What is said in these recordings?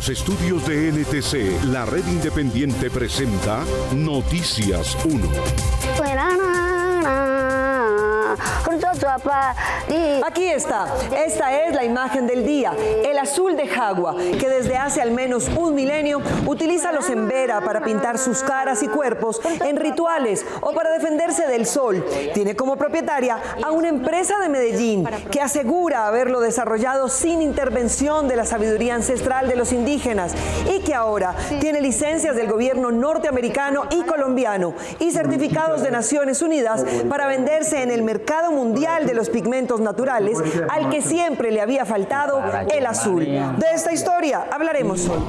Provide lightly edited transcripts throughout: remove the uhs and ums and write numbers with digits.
los estudios de NTC, la red independiente presenta Noticias 1. Aquí está, esta es la imagen del día, el azul de Jagua, que desde hace al menos un milenio utiliza los embera para pintar sus caras y cuerpos en rituales o para defenderse del sol. Tiene como propietaria a una empresa de Medellín que asegura haberlo desarrollado sin intervención de la sabiduría ancestral de los indígenas y que ahora tiene licencias del gobierno norteamericano y colombiano y certificados de Naciones Unidas para venderse en el mercado mundial de los pigmentos naturales, al que siempre le había faltado el azul. De esta historia hablaremos hoy.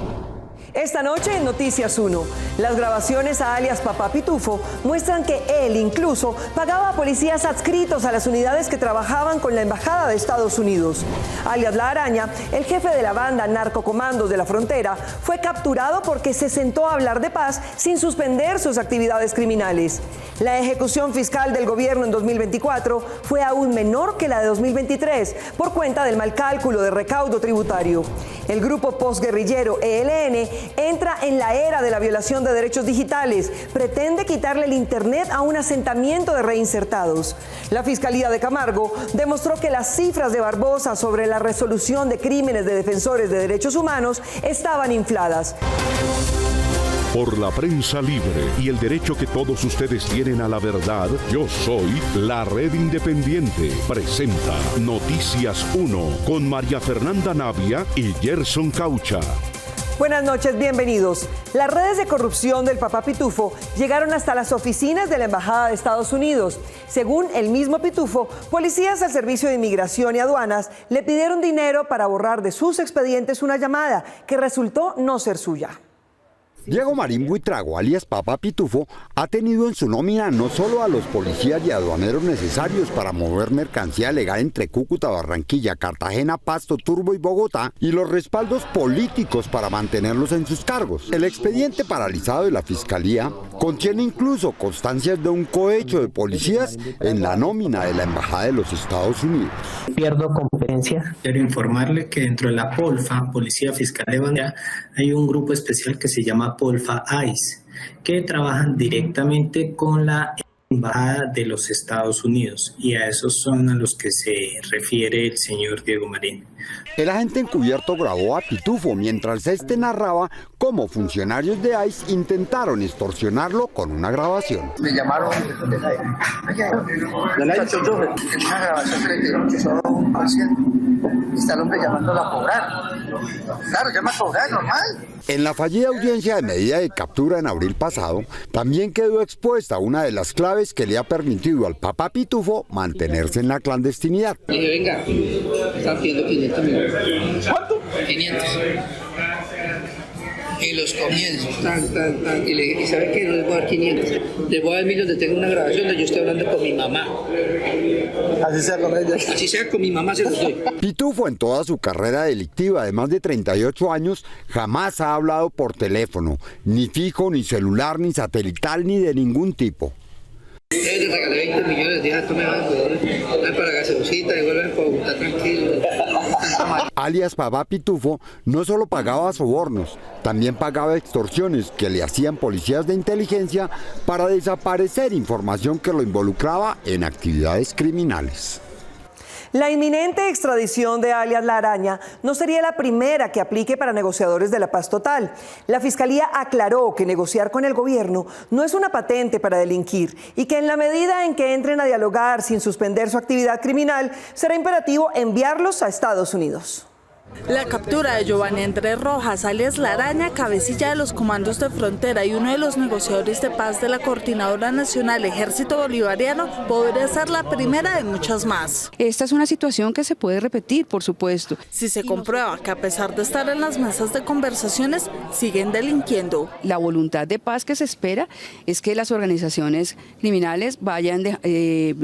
Esta noche en Noticias 1, las grabaciones a alias Papá Pitufo muestran que él incluso pagaba a policías adscritos a las unidades que trabajaban con la Embajada de Estados Unidos. Alias La Araña, el jefe de la banda Narcocomandos de la Frontera, fue capturado porque se sentó a hablar de paz sin suspender sus actividades criminales. La ejecución fiscal del gobierno en 2024 fue aún menor que la de 2023 por cuenta del mal cálculo de recaudo tributario. El grupo postguerrillero ELN entra en la era de la violación de derechos digitales, pretende quitarle el internet a un asentamiento de reinsertados. La Fiscalía de Camargo demostró que las cifras de Barbosa sobre la resolución de crímenes de defensores de derechos humanos estaban infladas. Por la prensa libre y el derecho que todos ustedes tienen a la verdad, yo soy la red independiente. Presenta Noticias 1 con María Fernanda Navia y Gerson Caucha. Buenas noches, bienvenidos. Las redes de corrupción del Papá Pitufo llegaron hasta las oficinas de la Embajada de Estados Unidos. Según el mismo Pitufo, policías al Servicio de Inmigración y Aduanas le pidieron dinero para borrar de sus expedientes una llamada que resultó no ser suya. Diego Marín Buitrago, alias Papá Pitufo, ha tenido en su nómina no solo a los policías y aduaneros necesarios para mover mercancía legal entre Cúcuta, Barranquilla, Cartagena, Pasto, Turbo y Bogotá, y los respaldos políticos para mantenerlos en sus cargos. El expediente paralizado de la Fiscalía contiene incluso constancias de un cohecho de policías en la nómina de la Embajada de los Estados Unidos. Pierdo competencia. Quiero informarle que dentro de la POLFA, Policía Fiscal de Bandera, hay un grupo especial que se llama POLFA ICE, que trabajan directamente con la Embajada de los Estados Unidos, y a esos son a los que se refiere el señor Diego Marín. El agente encubierto grabó a Pitufo mientras este narraba cómo funcionarios de ICE intentaron extorsionarlo con una grabación. Me llamaron de la una grabación que hizo un paciente y está el hombre llamándola a cobrar. Claro, llama a cobrar, normal. En la fallida audiencia de medida de captura en abril pasado, también quedó expuesta una de las claves que le ha permitido al Papá Pitufo mantenerse en la clandestinidad. Le dije, venga, están pidiendo 500 millones. ¿Cuánto? 500. En los comienzos, y ¿sabe qué? No les voy a dar 500, les voy a dar 1.000 donde tengo una grabación donde yo estoy hablando con mi mamá. Así sea con ella. Así sea con mi mamá, se los doy. Pitufo, en toda su carrera delictiva de más de 38 años, jamás ha hablado por teléfono, ni fijo, ni celular, ni satelital, ni de ningún tipo. Le regalé 20 millones, dije, esto me va a poder para gasolosita, y vuelven para Bogotá tranquilo. Alias Papá Pitufo no solo pagaba sobornos, también pagaba extorsiones que le hacían policías de inteligencia para desaparecer información que lo involucraba en actividades criminales. La inminente extradición de alias La Araña no sería la primera que aplique para negociadores de la paz total. La Fiscalía aclaró que negociar con el gobierno no es una patente para delinquir y que en la medida en que entren a dialogar sin suspender su actividad criminal, será imperativo enviarlos a Estados Unidos. La captura de Giovanni Andrés Rojas, alias La Araña, cabecilla de los comandos de frontera y uno de los negociadores de paz de la Coordinadora Nacional Ejército Bolivariano, podría ser la primera de muchas más. Esta es una situación que se puede repetir, por supuesto. Si se comprueba que a pesar de estar en las mesas de conversaciones, siguen delinquiendo. La voluntad de paz que se espera es que las organizaciones criminales vayan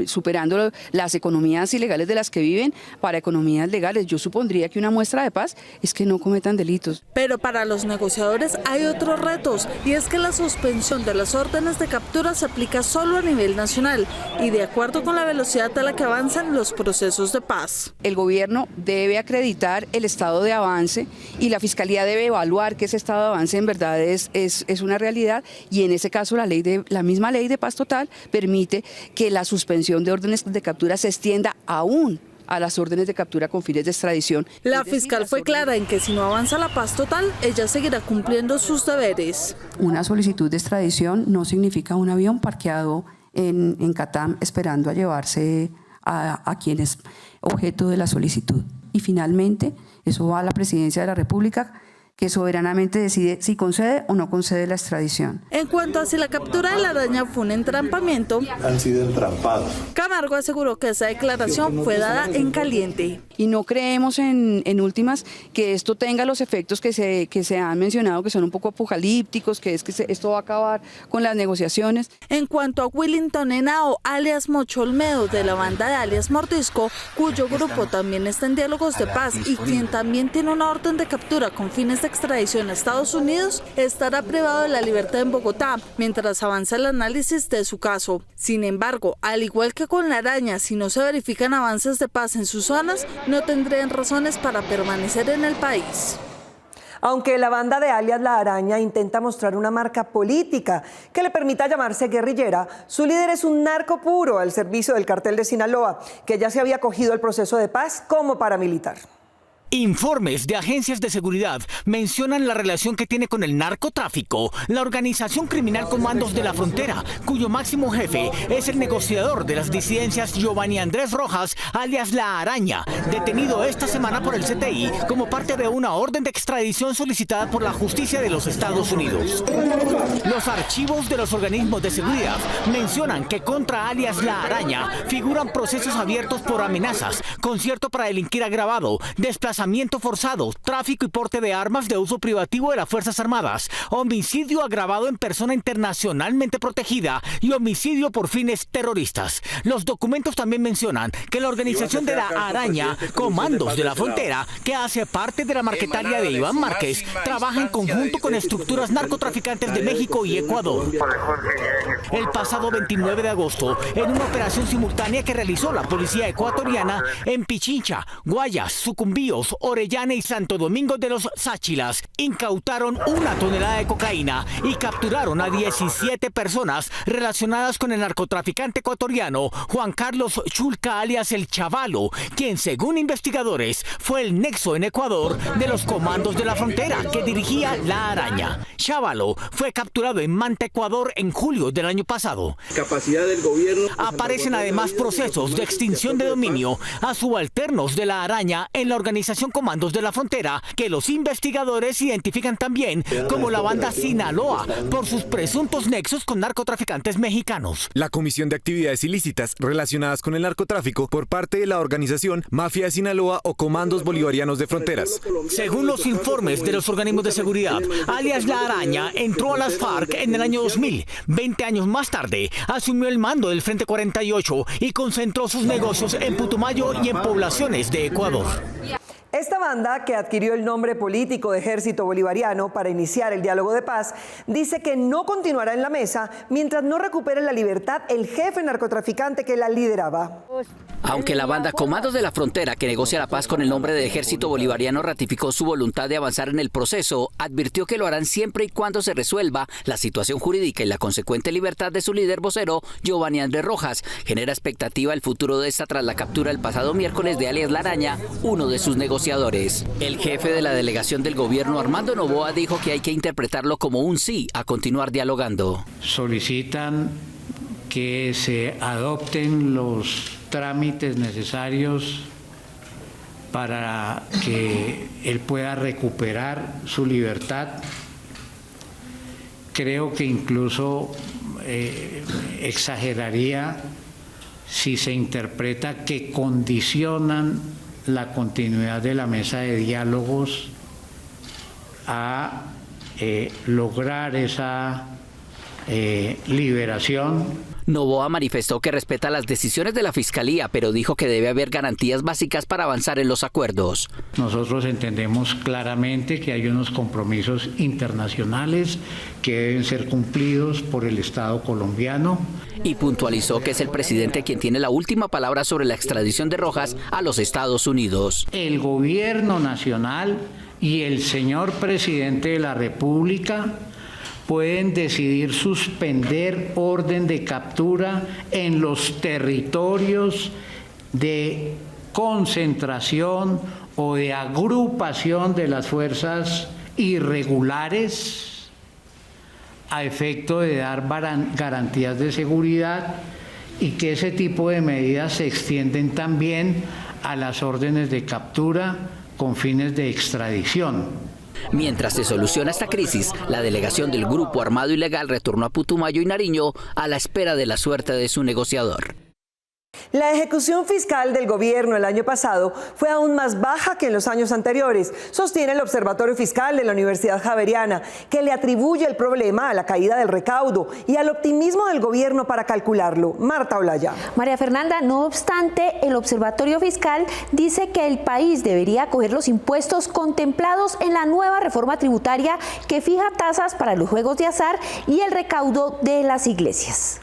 superando las economías ilegales de las que viven para economías legales. Yo supondría que una muestra de paz es que no cometan delitos. Pero para los negociadores hay otros retos, y es que la suspensión de las órdenes de captura se aplica solo a nivel nacional y de acuerdo con la velocidad a la que avanzan los procesos de paz. El gobierno debe acreditar el estado de avance y la Fiscalía debe evaluar que ese estado de avance en verdad es una realidad, y en ese caso la misma ley de paz total permite que la suspensión de órdenes de captura se extienda aún a las órdenes de captura con fines de extradición. La fiscal fue clara en que si no avanza la paz total, ella seguirá cumpliendo sus deberes. Una solicitud de extradición no significa un avión parqueado en Catam esperando a llevarse a quien es objeto de la solicitud. Y finalmente, eso va a la Presidencia de la República, que soberanamente decide si concede o no concede la extradición. En cuanto a si la captura de la araña fue un entrampamiento, han sido entrampados. Camargo aseguró que esa declaración fue dada en caliente. Y no creemos en últimas que esto tenga los efectos que se han mencionado, que son un poco apocalípticos, que esto va a acabar con las negociaciones. En cuanto a Willington Henao, alias Mocho Olmedo, de la banda de alias Mordisco, cuyo grupo también está en diálogos de paz y quien también tiene una orden de captura con fines de extradición a Estados Unidos, estará privado de la libertad en Bogotá mientras avanza el análisis de su caso. Sin embargo, al igual que con la araña, si no se verifican avances de paz en sus zonas, no tendrían razones para permanecer en el país. Aunque la banda de alias La Araña intenta mostrar una marca política que le permita llamarse guerrillera, su líder es un narco puro al servicio del cartel de Sinaloa, que ya se había acogido al proceso de paz como paramilitar. Informes de agencias de seguridad mencionan la relación que tiene con el narcotráfico la organización criminal Comandos de la Frontera, cuyo máximo jefe es el negociador de las disidencias Giovanni Andrés Rojas, alias La Araña, detenido esta semana por el CTI como parte de una orden de extradición solicitada por la justicia de los Estados Unidos. Los archivos de los organismos de seguridad mencionan que contra alias La Araña figuran procesos abiertos por amenazas, concierto para delinquir agravado, desplazamiento forzado, tráfico y porte de armas de uso privativo de las Fuerzas Armadas, homicidio agravado en persona internacionalmente protegida y homicidio por fines terroristas. Los documentos también mencionan que la organización de La Araña, Comandos de la Frontera, que hace parte de la marquetaria de Iván Márquez, trabaja en conjunto con estructuras narcotraficantes de México y Ecuador. El pasado 29 de agosto, en una operación simultánea que realizó la policía ecuatoriana en Pichincha, Guayas, Sucumbíos, Orellana y Santo Domingo de los Sáchilas, incautaron 1 tonelada de cocaína y capturaron a 17 personas relacionadas con el narcotraficante ecuatoriano Juan Carlos Chulca alias El Chavalo, quien según investigadores fue el nexo en Ecuador de los Comandos de la Frontera que dirigía La Araña. Chavalo fue capturado en Manta, Ecuador en julio del año pasado. Capacidad del gobierno. Aparecen además procesos de extinción de dominio a subalternos de La Araña en la organización Comandos de la Frontera, que los investigadores identifican también como la banda Sinaloa por sus presuntos nexos con narcotraficantes mexicanos. La Comisión de Actividades Ilícitas relacionadas con el narcotráfico por parte de la organización Mafia de Sinaloa o Comandos Bolivarianos de Fronteras. Según los informes de los organismos de seguridad, alias La Araña entró a las FARC en el año 2000. 20 años más tarde, asumió el mando del Frente 48 y concentró sus negocios en Putumayo y en poblaciones de Ecuador. Esta banda, que adquirió el nombre político de Ejército Bolivariano para iniciar el diálogo de paz, dice que no continuará en la mesa mientras no recupere la libertad el jefe narcotraficante que la lideraba. Aunque la banda Comandos de la Frontera, que negocia la paz con el nombre de Ejército Bolivariano, ratificó su voluntad de avanzar en el proceso, advirtió que lo harán siempre y cuando se resuelva la situación jurídica y la consecuente libertad de su líder vocero, Giovanni Andrés Rojas. Genera expectativa el futuro de esta tras la captura el pasado miércoles de alias La Araña, uno de sus negociadores. El jefe de la delegación del gobierno, Armando Noboa, dijo que hay que interpretarlo como un sí a continuar dialogando. Solicitan que se adopten los trámites necesarios para que él pueda recuperar su libertad. Creo que incluso exageraría si se interpreta que condicionan la continuidad de la mesa de diálogos a lograr esa liberación. Noboa manifestó que respeta las decisiones de la Fiscalía, pero dijo que debe haber garantías básicas para avanzar en los acuerdos. Nosotros entendemos claramente que hay unos compromisos internacionales que deben ser cumplidos por el Estado colombiano. Y puntualizó que es el presidente quien tiene la última palabra sobre la extradición de Rojas a los Estados Unidos. El gobierno nacional y el señor presidente de la República pueden decidir suspender orden de captura en los territorios de concentración o de agrupación de las fuerzas irregulares a efecto de dar garantías de seguridad, y que ese tipo de medidas se extienden también a las órdenes de captura con fines de extradición. Mientras se soluciona esta crisis, la delegación del Grupo Armado Ilegal retornó a Putumayo y Nariño a la espera de la suerte de su negociador. La ejecución fiscal del gobierno el año pasado fue aún más baja que en los años anteriores, sostiene el Observatorio Fiscal de la Universidad Javeriana, que le atribuye el problema a la caída del recaudo y al optimismo del gobierno para calcularlo. Marta Olaya. María Fernanda, no obstante, el Observatorio Fiscal dice que el país debería acoger los impuestos contemplados en la nueva reforma tributaria que fija tasas para los juegos de azar y el recaudo de las iglesias.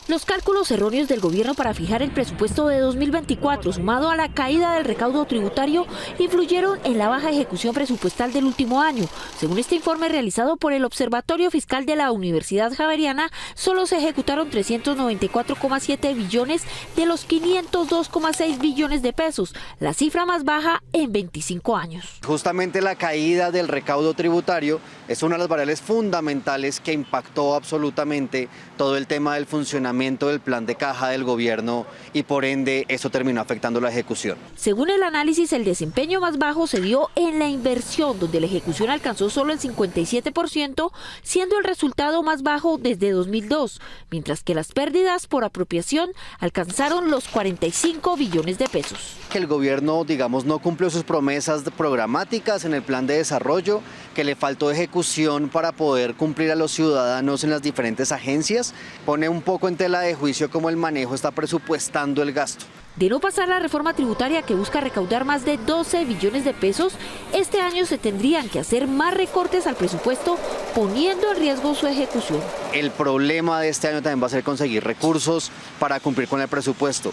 Los cálculos erróneos del gobierno para fijar el presupuesto de 2024, sumado a la caída del recaudo tributario, influyeron en la baja ejecución presupuestal del último año. Según este informe realizado por el Observatorio Fiscal de la Universidad Javeriana, solo se ejecutaron 394,7 billones de los 502,6 billones de pesos, la cifra más baja en 25 años. Justamente la caída del recaudo tributario es una de las variables fundamentales que impactó absolutamente todo el tema del funcionamiento del plan de caja del gobierno, y por ende eso terminó afectando la ejecución. Según el análisis, el desempeño más bajo se dio en la inversión, donde la ejecución alcanzó solo el 57%, siendo el resultado más bajo desde 2002, mientras que las pérdidas por apropiación alcanzaron los 45 billones de pesos. Que el gobierno, digamos, no cumplió sus promesas programáticas en el plan de desarrollo, que le faltó ejecución para poder cumplir a los ciudadanos en las diferentes agencias, pone un poco en tela de juicio cómo el manejo está presupuestando el gasto. De no pasar la reforma tributaria que busca recaudar más de 12 billones de pesos, este año se tendrían que hacer más recortes al presupuesto, poniendo en riesgo su ejecución. El problema de este año también va a ser conseguir recursos para cumplir con el presupuesto.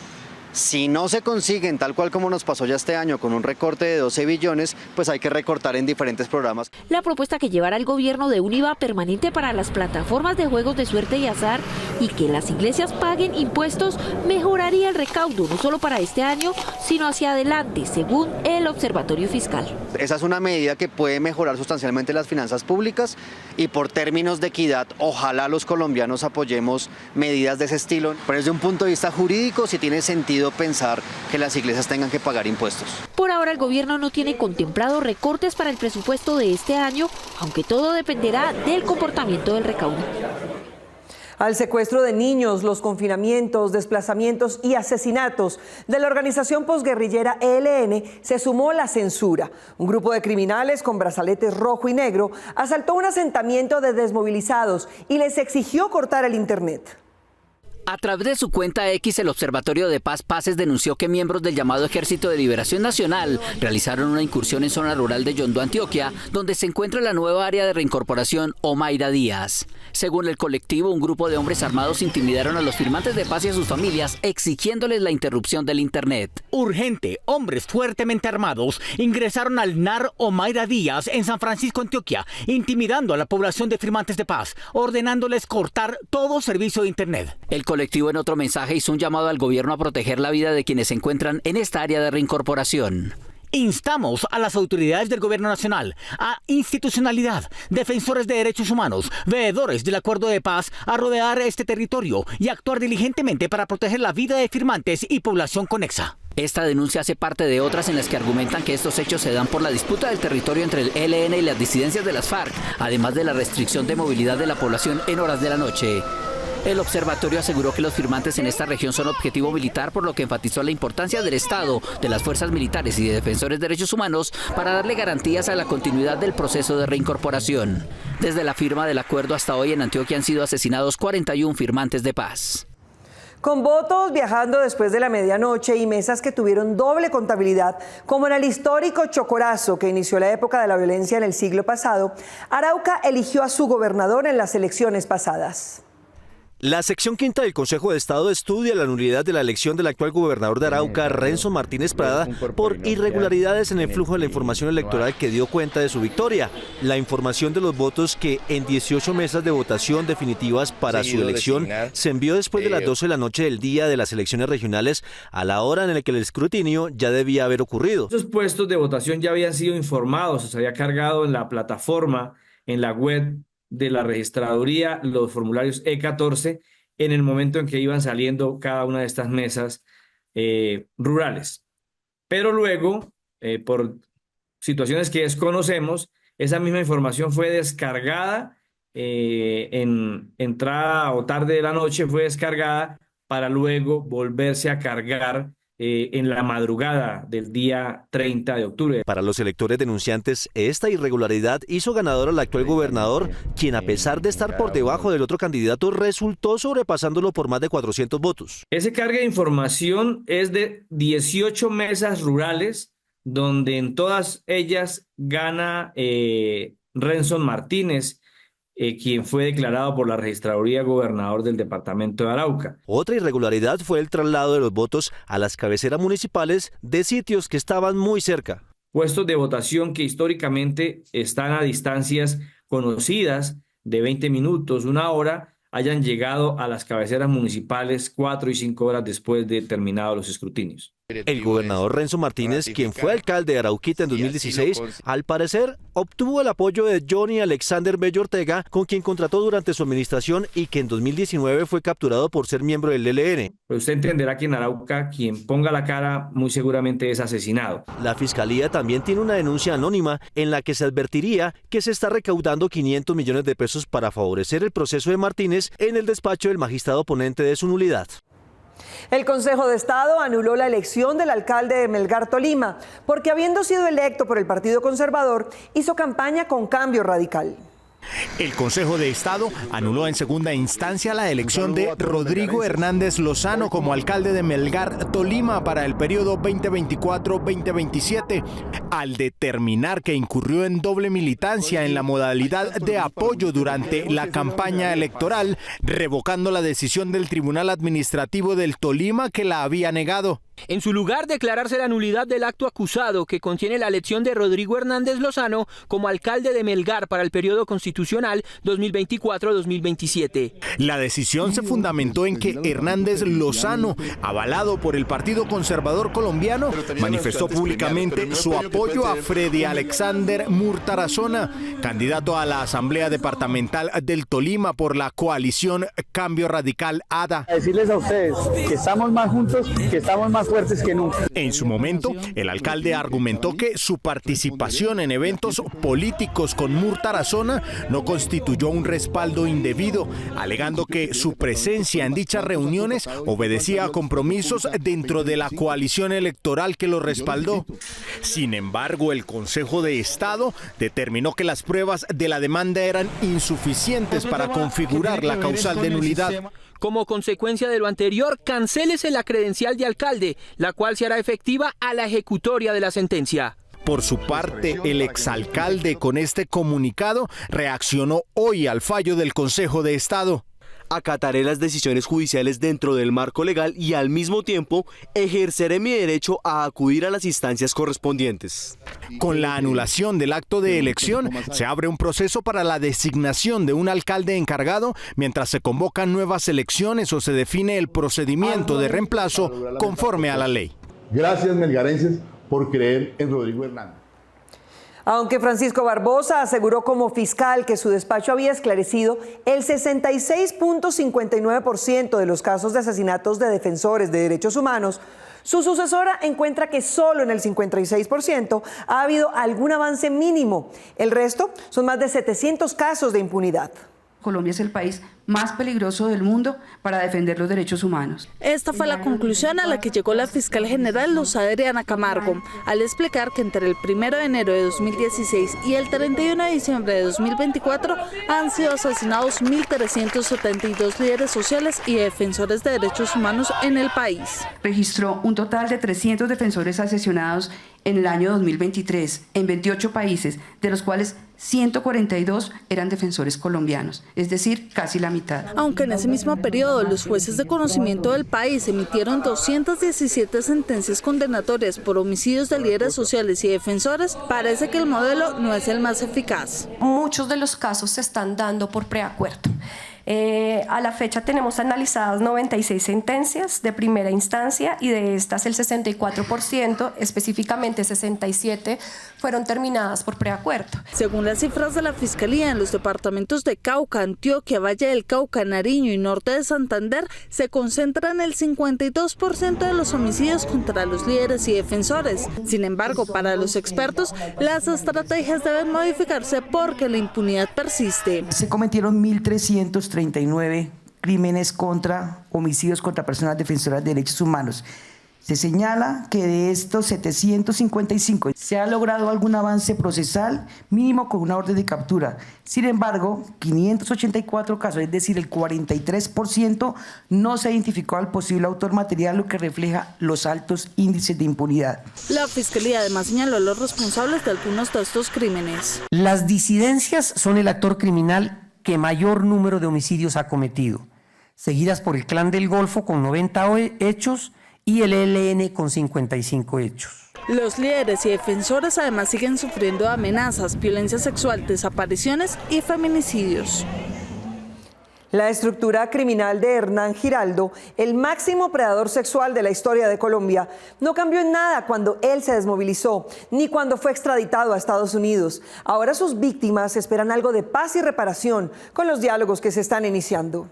Si no se consiguen, tal cual como nos pasó ya este año con un recorte de 12 billones, pues hay que recortar en diferentes programas. La propuesta que llevará el gobierno de un IVA permanente para las plataformas de juegos de suerte y azar y que las iglesias paguen impuestos mejoraría el recaudo, no solo para este año, sino hacia adelante, según el Observatorio Fiscal. Esa es una medida que puede mejorar sustancialmente las finanzas públicas, y por términos de equidad, ojalá los colombianos apoyemos medidas de ese estilo. Pero desde un punto de vista jurídico, sí tiene sentido pensar que las iglesias tengan que pagar impuestos. Por ahora el gobierno no tiene contemplado recortes para el presupuesto de este año, aunque todo dependerá del comportamiento del recaudo. Al secuestro de niños, los confinamientos, desplazamientos y asesinatos de la organización posguerrillera ELN se sumó la censura. Un grupo de criminales con brazaletes rojo y negro asaltó un asentamiento de desmovilizados y les exigió cortar el internet. A través de su cuenta X, el Observatorio de Paz Paces denunció que miembros del llamado Ejército de Liberación Nacional realizaron una incursión en zona rural de Yondó, Antioquia, donde se encuentra la nueva área de reincorporación Omaira Díaz. Según el colectivo, un grupo de hombres armados intimidaron a los firmantes de paz y a sus familias, exigiéndoles la interrupción del internet. Urgente, hombres fuertemente armados ingresaron al NAR Omaira Díaz en San Francisco, Antioquia, intimidando a la población de firmantes de paz, ordenándoles cortar todo servicio de internet. El colectivo en otro mensaje hizo un llamado al gobierno a proteger la vida de quienes se encuentran en esta área de reincorporación. Instamos a las autoridades del gobierno nacional, a institucionalidad, defensores de derechos humanos, veedores del acuerdo de paz, a rodear este territorio y actuar diligentemente para proteger la vida de firmantes y población conexa. Esta denuncia hace parte de otras en las que argumentan que estos hechos se dan por la disputa del territorio entre el ELN y las disidencias de las FARC, además de la restricción de movilidad de la población en horas de la noche. El observatorio aseguró que los firmantes en esta región son objetivo militar, por lo que enfatizó la importancia del Estado, de las fuerzas militares y de defensores de derechos humanos para darle garantías a la continuidad del proceso de reincorporación. Desde la firma del acuerdo hasta hoy en Antioquia han sido asesinados 41 firmantes de paz. Con votos viajando después de la medianoche y mesas que tuvieron doble contabilidad, como en el histórico Chocorazo que inició la época de la violencia en el siglo pasado, Arauca eligió a su gobernador en las elecciones pasadas. La sección quinta del Consejo de Estado estudia la nulidad de la elección del actual gobernador de Arauca, Renzo Martínez Prada, por irregularidades en el flujo de la información electoral que dio cuenta de su victoria. La información de los votos que en 18 mesas de votación definitivas para su elección se envió después de las 12 de la noche del día de las elecciones regionales, a la hora en la que el escrutinio ya debía haber ocurrido. Esos puestos de votación ya habían sido informados, se había cargado en la plataforma, en la web de la registraduría, los formularios E14 en el momento en que iban saliendo cada una de estas mesas rurales. Pero luego, por situaciones que desconocemos, esa misma información fue descargada en entrada o tarde de la noche, fue descargada para luego volverse a cargar en la madrugada del día 30 de octubre. Para los electores denunciantes, esta irregularidad hizo ganador al actual gobernador, quien a pesar de estar por debajo del otro candidato, resultó sobrepasándolo por más de 400 votos. Ese cargue de información es de 18 mesas rurales, donde en todas ellas gana Renzo Martínez, quien fue declarado por la registraduría gobernador del departamento de Arauca. Otra irregularidad fue el traslado de los votos a las cabeceras municipales de sitios que estaban muy cerca. Puestos de votación que históricamente están a distancias conocidas de 20 minutos, 1 hora, hayan llegado a las cabeceras municipales 4 y 5 horas después de terminados los escrutinios. El gobernador Renzo Martínez, quien fue alcalde de Arauquita en 2016, al parecer obtuvo el apoyo de Johnny Alexander Bello Ortega, con quien contrató durante su administración y que en 2019 fue capturado por ser miembro del ELN. Pues usted entenderá que en Arauca quien ponga la cara muy seguramente es asesinado. La Fiscalía también tiene una denuncia anónima en la que se advertiría que se está recaudando 500 millones de pesos para favorecer el proceso de Martínez en el despacho del magistrado ponente de su nulidad. El Consejo de Estado anuló la elección del alcalde de Melgar, Tolima, porque habiendo sido electo por el Partido Conservador, hizo campaña con Cambio Radical. El Consejo de Estado anuló en segunda instancia la elección de Rodrigo Hernández Lozano como alcalde de Melgar, Tolima, para el periodo 2024-2027, al determinar que incurrió en doble militancia en la modalidad de apoyo durante la campaña electoral, revocando la decisión del Tribunal Administrativo del Tolima que la había negado. En su lugar, declararse la nulidad del acto acusado que contiene la elección de Rodrigo Hernández Lozano como alcalde de Melgar para el periodo constitucional 2024-2027. La decisión se fundamentó en que Hernández Lozano, avalado por el Partido Conservador Colombiano, manifestó públicamente su apoyo a Freddy Alexander Murtarazona, candidato a la Asamblea Departamental del Tolima por la coalición Cambio Radical ADA. A decirles a ustedes que estamos más juntos, que estamos más fuertes que nunca. En su momento, el alcalde argumentó que su participación en eventos políticos con Murtarazona no constituyó un respaldo indebido, alegando que su presencia en dichas reuniones obedecía a compromisos dentro de la coalición electoral que lo respaldó. Sin embargo, el Consejo de Estado determinó que las pruebas de la demanda eran insuficientes para configurar la causal de nulidad. Como consecuencia de lo anterior, cancélese la credencial de alcalde, la cual se hará efectiva a la ejecutoria de la sentencia. Por su parte, el exalcalde con este comunicado reaccionó hoy al fallo del Consejo de Estado. Acataré las decisiones judiciales dentro del marco legal y al mismo tiempo ejerceré mi derecho a acudir a las instancias correspondientes. Con la anulación del acto de elección, se abre un proceso para la designación de un alcalde encargado mientras se convocan nuevas elecciones o se define el procedimiento de reemplazo conforme a la ley. Gracias, melgarenses, por creer en Rodrigo Hernández. Aunque Francisco Barbosa aseguró como fiscal que su despacho había esclarecido el 66.59% de los casos de asesinatos de defensores de derechos humanos, su sucesora encuentra que solo en el 56% ha habido algún avance mínimo. El resto son más de 700 casos de impunidad. Colombia es el país más peligroso del mundo para defender los derechos humanos. Esta fue la conclusión a la que llegó la fiscal general Luz Adriana Camargo, al explicar que entre el 1 de enero de 2016 y el 31 de diciembre de 2024 han sido asesinados 1.372 líderes sociales y defensores de derechos humanos en el país. Registró un total de 300 defensores asesinados en el año 2023 en 28 países, de los cuales 142 eran defensores colombianos, es decir, casi la mitad. Aunque en ese mismo periodo los jueces de conocimiento del país emitieron 217 sentencias condenatorias por homicidios de líderes sociales y defensores, parece que el modelo no es el más eficaz. Muchos de los casos se están dando por preacuerdo. A la fecha tenemos analizadas 96 sentencias de primera instancia y de estas el 64%, específicamente 67, fueron terminadas por preacuerdo. Según las cifras de la Fiscalía, en los departamentos de Cauca, Antioquia, Valle del Cauca, Nariño y Norte de Santander se concentran el 52% de los homicidios contra los líderes y defensores. Sin embargo, para los expertos, las estrategias deben modificarse porque la impunidad persiste. Se cometieron 1.339 crímenes homicidios contra personas defensoras de derechos humanos. Se señala que de estos 755 se ha logrado algún avance procesal mínimo con una orden de captura. Sin embargo, 584 casos, es decir, el 43%, no se identificó al posible autor material, lo que refleja los altos índices de impunidad. La Fiscalía además señaló a los responsables de algunos de estos crímenes. Las disidencias son el actor criminal que mayor número de homicidios ha cometido, seguidas por el Clan del Golfo con 90 hechos y el ELN con 55 hechos. Los líderes y defensores además siguen sufriendo amenazas, violencia sexual, desapariciones y feminicidios. La estructura criminal de Hernán Giraldo, el máximo predador sexual de la historia de Colombia, no cambió en nada cuando él se desmovilizó, ni cuando fue extraditado a Estados Unidos. Ahora sus víctimas esperan algo de paz y reparación con los diálogos que se están iniciando.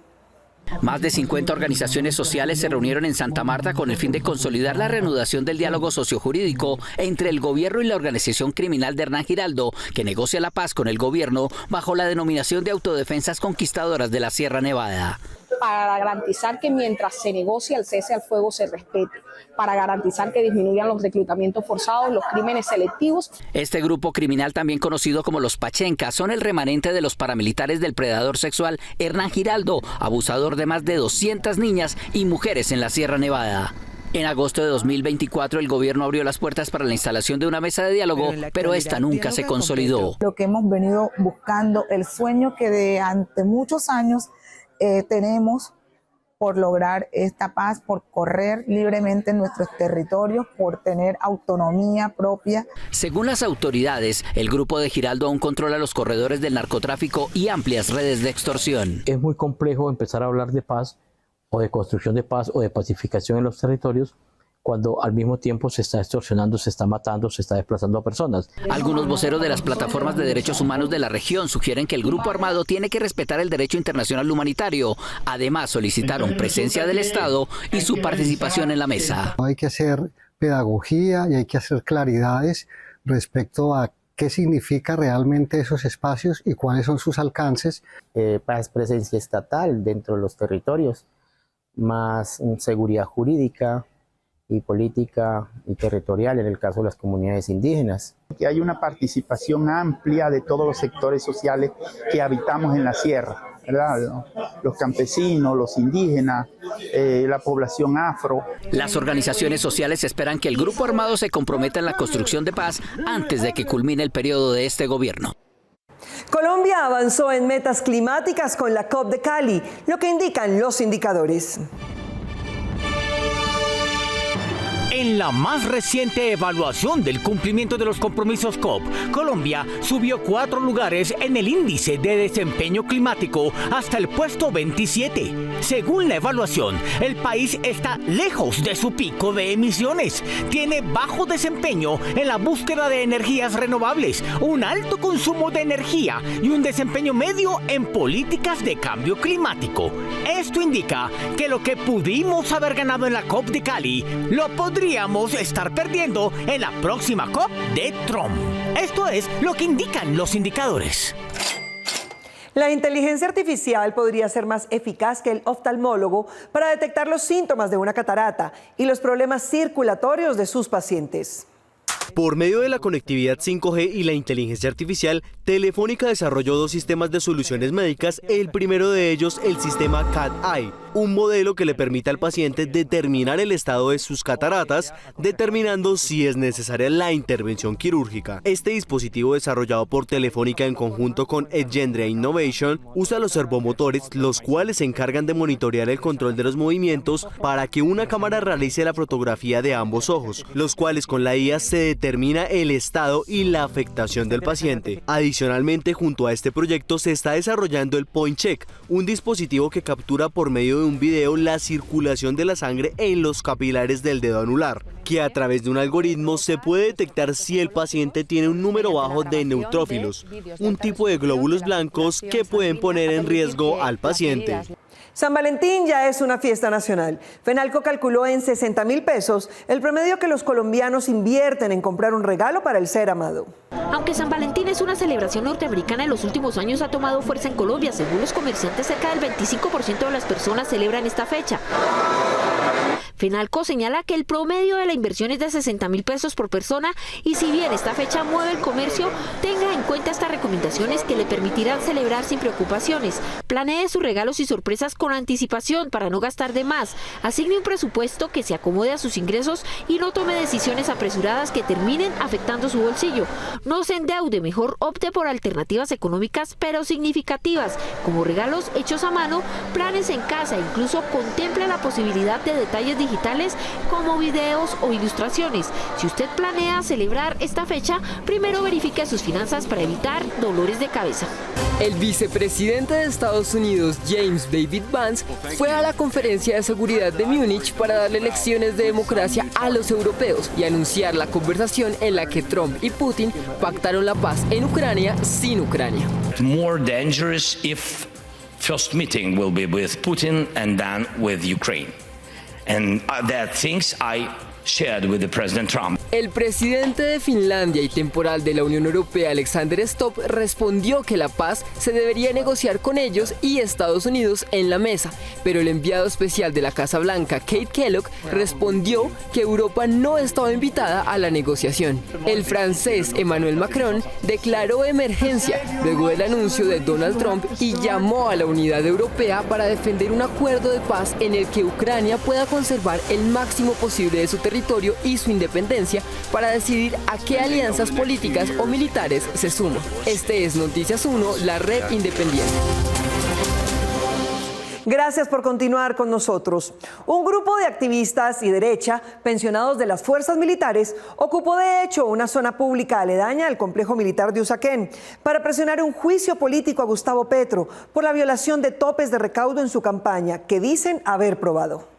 Más de 50 organizaciones sociales se reunieron en Santa Marta con el fin de consolidar la reanudación del diálogo sociojurídico entre el gobierno y la organización criminal de Hernán Giraldo, que negocia la paz con el gobierno bajo la denominación de Autodefensas Conquistadoras de la Sierra Nevada. Para garantizar que mientras se negocia el cese al fuego se respete, para garantizar que disminuyan los reclutamientos forzados, los crímenes selectivos. Este grupo criminal, también conocido como los Pachencas, son el remanente de los paramilitares del predador sexual Hernán Giraldo, abusador de más de 200 niñas y mujeres en la Sierra Nevada. En agosto de 2024 el gobierno abrió las puertas para la instalación de una mesa de diálogo, pero esta nunca se consolidó. Lo que hemos venido buscando, el sueño que de ante muchos años tenemos por lograr esta paz, por correr libremente en nuestros territorios, por tener autonomía propia. Según las autoridades, el grupo de Giraldo aún controla los corredores del narcotráfico y amplias redes de extorsión. Es muy complejo empezar a hablar de paz o de construcción de paz o de pacificación en los territorios cuando al mismo tiempo se está extorsionando, se está matando, se está desplazando a personas. Algunos voceros de las plataformas de derechos humanos de la región sugieren que el grupo armado tiene que respetar el derecho internacional humanitario. Además, solicitaron presencia del Estado y su participación en la mesa. Hay que hacer pedagogía y hay que hacer claridades respecto a qué significa realmente esos espacios y cuáles son sus alcances. Más presencia estatal dentro de los territorios, más seguridad jurídica y política y territorial en el caso de las comunidades indígenas. Que hay una participación amplia de todos los sectores sociales que habitamos en la sierra, ¿verdad? Los campesinos, los indígenas, la población afro. Las organizaciones sociales esperan que el grupo armado se comprometa en la construcción de paz antes de que culmine el periodo de este gobierno. Colombia avanzó en metas climáticas con la COP de Cali, lo que indican los indicadores. En la más reciente evaluación del cumplimiento de los compromisos COP, Colombia subió 4 lugares en el índice de desempeño climático hasta el puesto 27. Según la evaluación, el país está lejos de su pico de emisiones. Tiene bajo desempeño en la búsqueda de energías renovables, un alto consumo de energía y un desempeño medio en políticas de cambio climático. Esto indica que lo que pudimos haber ganado en la COP de Cali, lo podríamos estar perdiendo en la próxima COP de Trump. Esto es lo que indican los indicadores. La inteligencia artificial podría ser más eficaz que el oftalmólogo para detectar los síntomas de una catarata y los problemas circulatorios de sus pacientes. Por medio de la conectividad 5G y la inteligencia artificial, Telefónica desarrolló 2 sistemas de soluciones médicas, el primero de ellos el sistema Cat-Eye, un modelo que le permite al paciente determinar el estado de sus cataratas, determinando si es necesaria la intervención quirúrgica. Este dispositivo, desarrollado por Telefónica en conjunto con Edgendria Innovation, usa los servomotores, los cuales se encargan de monitorear el control de los movimientos para que una cámara realice la fotografía de ambos ojos, los cuales con la IA se determina el estado y la afectación del paciente. Adicionalmente, junto a este proyecto se está desarrollando el Point Check, un dispositivo que captura por medio de un video la circulación de la sangre en los capilares del dedo anular, que a través de un algoritmo se puede detectar si el paciente tiene un número bajo de neutrófilos, un tipo de glóbulos blancos que pueden poner en riesgo al paciente. San Valentín ya es una fiesta nacional. Fenalco calculó en 60.000 pesos el promedio que los colombianos invierten en comprar un regalo para el ser amado. Aunque San Valentín es una celebración norteamericana, en los últimos años ha tomado fuerza en Colombia. Según los comerciantes, cerca del 25% de las personas celebran esta fecha. Fenalco señala que el promedio de la inversión es de 60.000 pesos por persona y si bien esta fecha mueve el comercio, tenga en cuenta estas recomendaciones que le permitirán celebrar sin preocupaciones. Planee sus regalos y sorpresas con anticipación para no gastar de más. Asigne un presupuesto que se acomode a sus ingresos y no tome decisiones apresuradas que terminen afectando su bolsillo. No se endeude, mejor opte por alternativas económicas pero significativas, como regalos hechos a mano, planes en casa, incluso contemple la posibilidad de detalles digitales como videos o ilustraciones. Si usted planea celebrar esta fecha, primero verifique sus finanzas para evitar dolores de cabeza. El vicepresidente de Estados Unidos, James David Vance, fue a la conferencia de seguridad de Múnich para darle lecciones de democracia a los europeos y anunciar la conversación en la que Trump y Putin pactaron la paz en Ucrania sin Ucrania. More dangerous if first meeting will be with Putin and then with Ukraine. And there are things I shared with the President Trump. El presidente de Finlandia y temporal de la Unión Europea, Alexander Stubb, respondió que la paz se debería negociar con ellos y Estados Unidos en la mesa, pero el enviado especial de la Casa Blanca, Kate Kellogg, respondió que Europa no estaba invitada a la negociación. El francés Emmanuel Macron declaró emergencia luego del anuncio de Donald Trump y llamó a la unidad europea para defender un acuerdo de paz en el que Ucrania pueda conservar el máximo posible de su territorio y su independencia para decidir a qué alianzas políticas o militares se suma. Este es Noticias 1, la red independiente. Gracias por continuar con nosotros. Un grupo de activistas y derecha, pensionados de las fuerzas militares, ocupó de hecho una zona pública aledaña al complejo militar de Usaquén para presionar un juicio político a Gustavo Petro por la violación de topes de recaudo en su campaña que dicen haber probado.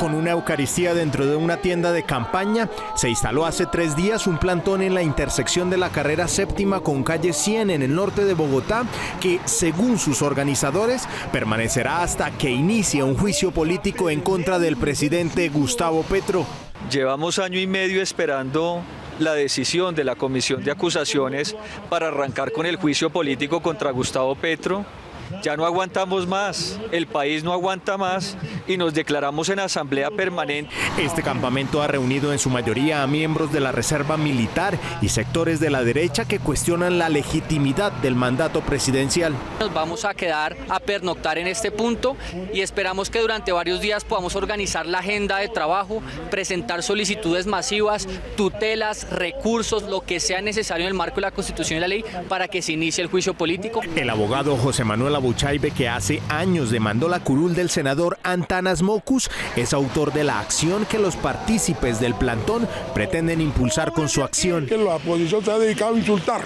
Con una Eucaristía dentro de una tienda de campaña, se instaló hace 3 días un plantón en la intersección de la carrera séptima con calle 100 en el norte de Bogotá, que, según sus organizadores, permanecerá hasta que inicie un juicio político en contra del presidente Gustavo Petro. Llevamos 1 año y medio esperando la decisión de la Comisión de Acusaciones para arrancar con el juicio político contra Gustavo Petro. Ya no aguantamos más, el país no aguanta más y nos declaramos en asamblea permanente. Este campamento ha reunido en su mayoría a miembros de la Reserva Militar y sectores de la derecha que cuestionan la legitimidad del mandato presidencial. Nos vamos a quedar a pernoctar en este punto y esperamos que durante varios días podamos organizar la agenda de trabajo, presentar solicitudes masivas, tutelas, recursos, lo que sea necesario en el marco de la Constitución y la ley para que se inicie el juicio político. El abogado José Manuel Abuchaibe, que hace años demandó la curul del senador Antanas Mocus, es autor de la acción que los partícipes del plantón pretenden impulsar con su acción. Que la oposición se ha dedicado a insultar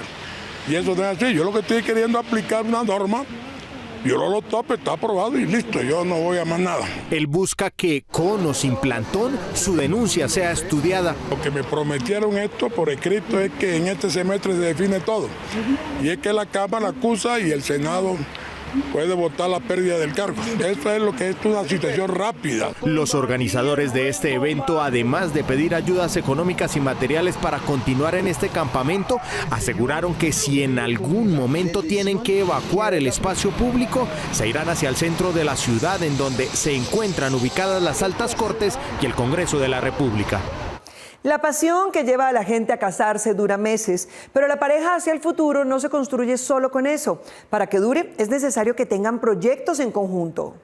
y eso no es así. Yo lo que estoy queriendo aplicar una norma, violó los topes, está aprobado y listo, yo no voy a más nada. Él busca que, con o sin plantón, su denuncia sea estudiada. Lo que me prometieron esto por escrito es que en este semestre se define todo. Y es que la Cámara acusa y el Senado puede votar la pérdida del cargo. Esto es lo que es una situación rápida. Los organizadores de este evento, además de pedir ayudas económicas y materiales para continuar en este campamento, aseguraron que si en algún momento tienen que evacuar el espacio público, se irán hacia el centro de la ciudad, en donde se encuentran ubicadas las altas cortes y el Congreso de la República. La pasión que lleva a la gente a casarse dura meses, pero la pareja hacia el futuro no se construye solo con eso. Para que dure, es necesario que tengan proyectos en conjunto.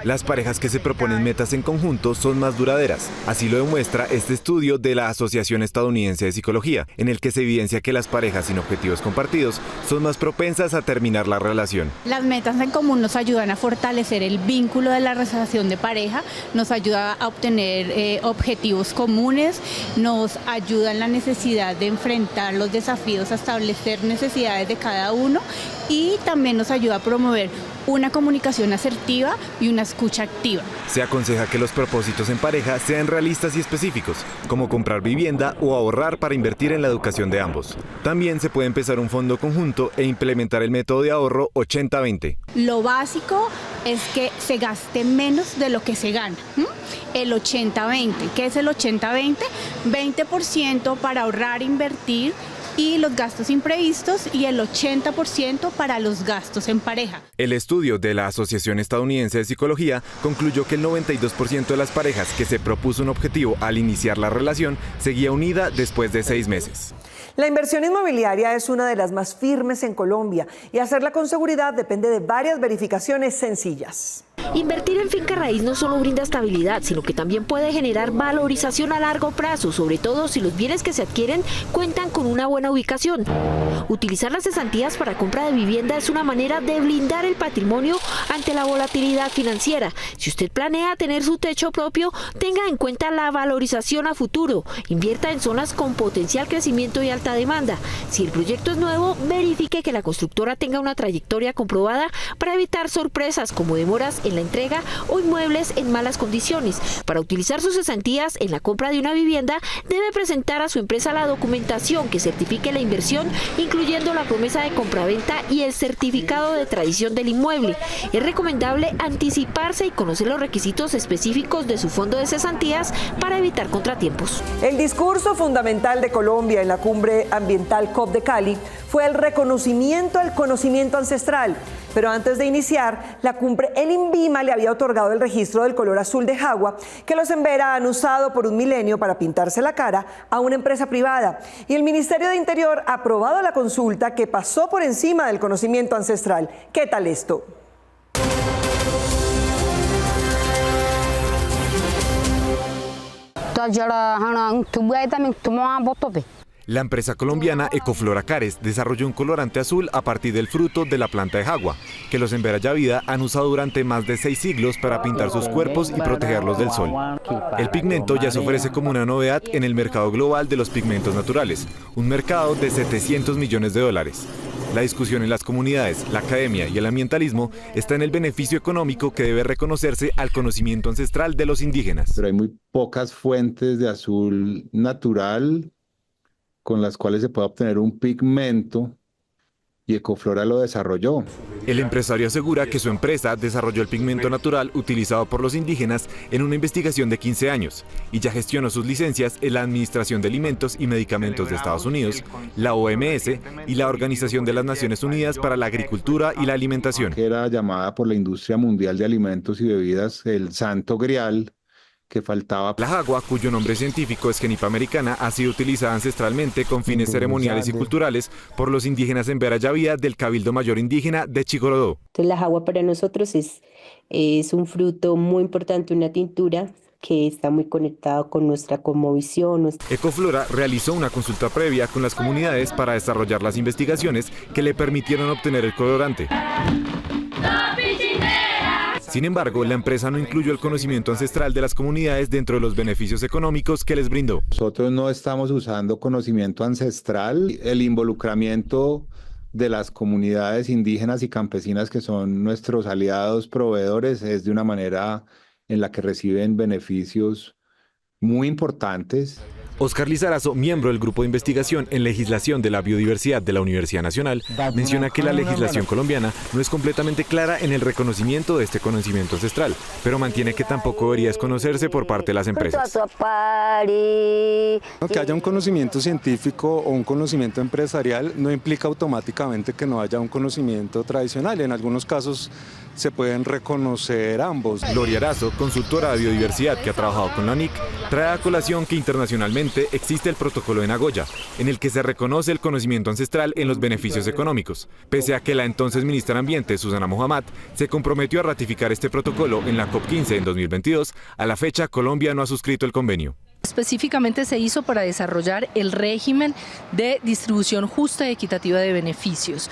Las parejas que se proponen metas en conjunto son más duraderas. Así lo demuestra este estudio de la Asociación Estadounidense de Psicología, en el que se evidencia que las parejas sin objetivos compartidos son más propensas a terminar la relación. Las metas en común nos ayudan a fortalecer el vínculo de la relación de pareja, nos ayuda a obtener objetivos comunes, nos ayuda en la necesidad de enfrentar los desafíos, a establecer necesidades de cada uno y también nos ayuda a promover una comunicación asertiva y una escucha activa. Se aconseja que los propósitos en pareja sean realistas y específicos, como comprar vivienda o ahorrar para invertir en la educación de ambos. También se puede empezar un fondo conjunto e implementar el método de ahorro 80-20. Lo básico es que se gaste menos de lo que se gana. El 80-20, ¿qué es el 80-20? 20% para ahorrar, invertir y los gastos imprevistos y el 80% para los gastos en pareja. El estudio de la Asociación Estadounidense de Psicología concluyó que el 92% de las parejas que se propuso un objetivo al iniciar la relación seguía unida después de 6 meses. La inversión inmobiliaria es una de las más firmes en Colombia y hacerla con seguridad depende de varias verificaciones sencillas. Invertir en finca raíz no solo brinda estabilidad, sino que también puede generar valorización a largo plazo, sobre todo si los bienes que se adquieren cuentan con una buena ubicación. Utilizar las cesantías para compra de vivienda es una manera de blindar el patrimonio ante la volatilidad financiera. Si usted planea tener su techo propio, tenga en cuenta la valorización a futuro. Invierta en zonas con potencial crecimiento y alta demanda. Si el proyecto es nuevo, verifique que la constructora tenga una trayectoria comprobada para evitar sorpresas como demoras en la entrega o inmuebles en malas condiciones. Para utilizar sus cesantías en la compra de una vivienda, debe presentar a su empresa la documentación que certifique la inversión, incluyendo la promesa de compraventa y el certificado de tradición del inmueble. Es recomendable anticiparse y conocer los requisitos específicos de su fondo de cesantías para evitar contratiempos. El discurso fundamental de Colombia en la cumbre ambiental COP de Cali fue el reconocimiento al conocimiento ancestral. Pero antes de iniciar la cumbre, el INVIMA le había otorgado el registro del color azul de jagua que los Embera han usado por un milenio para pintarse la cara a una empresa privada. Y el Ministerio de Interior ha aprobado la consulta que pasó por encima del conocimiento ancestral. ¿Qué tal esto? La empresa colombiana Ecoflora Cares desarrolló un colorante azul a partir del fruto de la planta de jagua, que los Embera Yavida han usado durante más de 6 siglos para pintar sus cuerpos y protegerlos del sol. El pigmento ya se ofrece como una novedad en el mercado global de los pigmentos naturales, un mercado de $700 millones. La discusión en las comunidades, la academia y el ambientalismo está en el beneficio económico que debe reconocerse al conocimiento ancestral de los indígenas. Pero hay muy pocas fuentes de azul natural con las cuales se puede obtener un pigmento y Ecoflora lo desarrolló. El empresario asegura que su empresa desarrolló el pigmento natural utilizado por los indígenas en una investigación de 15 años y ya gestionó sus licencias en la Administración de Alimentos y Medicamentos de Estados Unidos, la OMS y la Organización de las Naciones Unidas para la Agricultura y la Alimentación. Que era llamada por la industria mundial de alimentos y bebidas el Santo Grial, que faltaba. La jagua, cuyo nombre científico es Genipa americana, ha sido utilizada ancestralmente con fines ceremoniales y culturales por los indígenas Embera Yavida del Cabildo Mayor Indígena de Chigorodó. Entonces la jagua para nosotros es un fruto muy importante, una tintura que está muy conectado con nuestra cosmovisión. Ecoflora realizó una consulta previa con las comunidades para desarrollar las investigaciones que le permitieron obtener el colorante. Sin embargo, la empresa no incluyó el conocimiento ancestral de las comunidades dentro de los beneficios económicos que les brindó. Nosotros no estamos usando conocimiento ancestral. El involucramiento de las comunidades indígenas y campesinas, que son nuestros aliados proveedores, es de una manera en la que reciben beneficios muy importantes. Óscar Lizarazo, miembro del Grupo de Investigación en Legislación de la Biodiversidad de la Universidad Nacional, menciona que la legislación colombiana no es completamente clara en el reconocimiento de este conocimiento ancestral, pero mantiene que tampoco debería desconocerse por parte de las empresas. Que haya un conocimiento científico o un conocimiento empresarial no implica automáticamente que no haya un conocimiento tradicional. En algunos casos se pueden reconocer ambos. Gloria Arazo, consultora de biodiversidad que ha trabajado con la NIC, trae a colación que internacionalmente existe el protocolo de Nagoya, en el que se reconoce el conocimiento ancestral en los beneficios económicos. Pese a que la entonces ministra de Ambiente, Susana Mohammad, se comprometió a ratificar este protocolo en la COP15 en 2022, a la fecha Colombia no ha suscrito el convenio. Específicamente se hizo para desarrollar el régimen de distribución justa y equitativa de beneficios,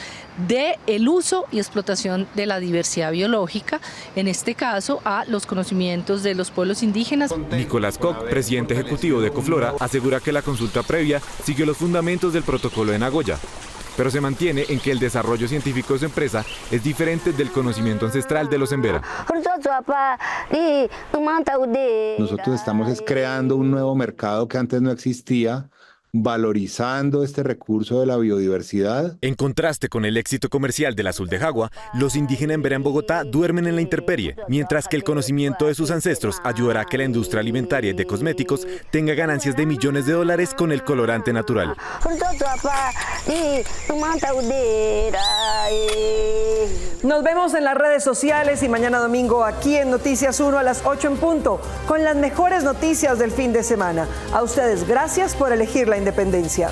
de el uso y explotación de la diversidad biológica, en este caso a los conocimientos de los pueblos indígenas. Nicolás Koch, presidente ejecutivo de Ecoflora, asegura que la consulta previa siguió los fundamentos del protocolo de Nagoya, pero se mantiene en que el desarrollo científico de su empresa es diferente del conocimiento ancestral de los Embera. Nosotros estamos creando un nuevo mercado que antes no existía, valorizando este recurso de la biodiversidad. En contraste con el éxito comercial del azul de Jagua, los indígenas Embera en Bogotá duermen en la intemperie, mientras que el conocimiento de sus ancestros ayudará a que la industria alimentaria y de cosméticos tenga ganancias de millones de dólares con el colorante natural. Nos vemos en las redes sociales y mañana domingo aquí en Noticias 1 a las 8 en punto, con las mejores noticias del fin de semana. A ustedes, gracias por elegir la independencia.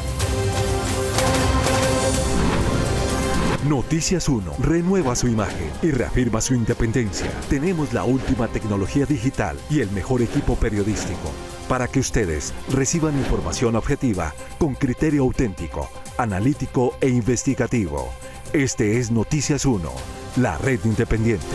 Noticias 1 renueva su imagen y reafirma su independencia. Tenemos la última tecnología digital y el mejor equipo periodístico para que ustedes reciban información objetiva con criterio auténtico, analítico e investigativo. Este es Noticias 1, la red independiente.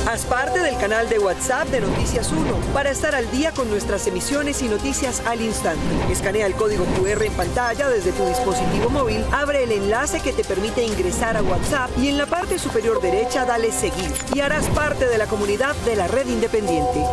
Haz parte del canal de WhatsApp de Noticias 1 para estar al día con nuestras emisiones y noticias al instante. Escanea el código QR en pantalla desde tu dispositivo móvil, abre el enlace que te permite ingresar a WhatsApp y en la parte superior derecha dale seguir y harás parte de la comunidad de la red independiente.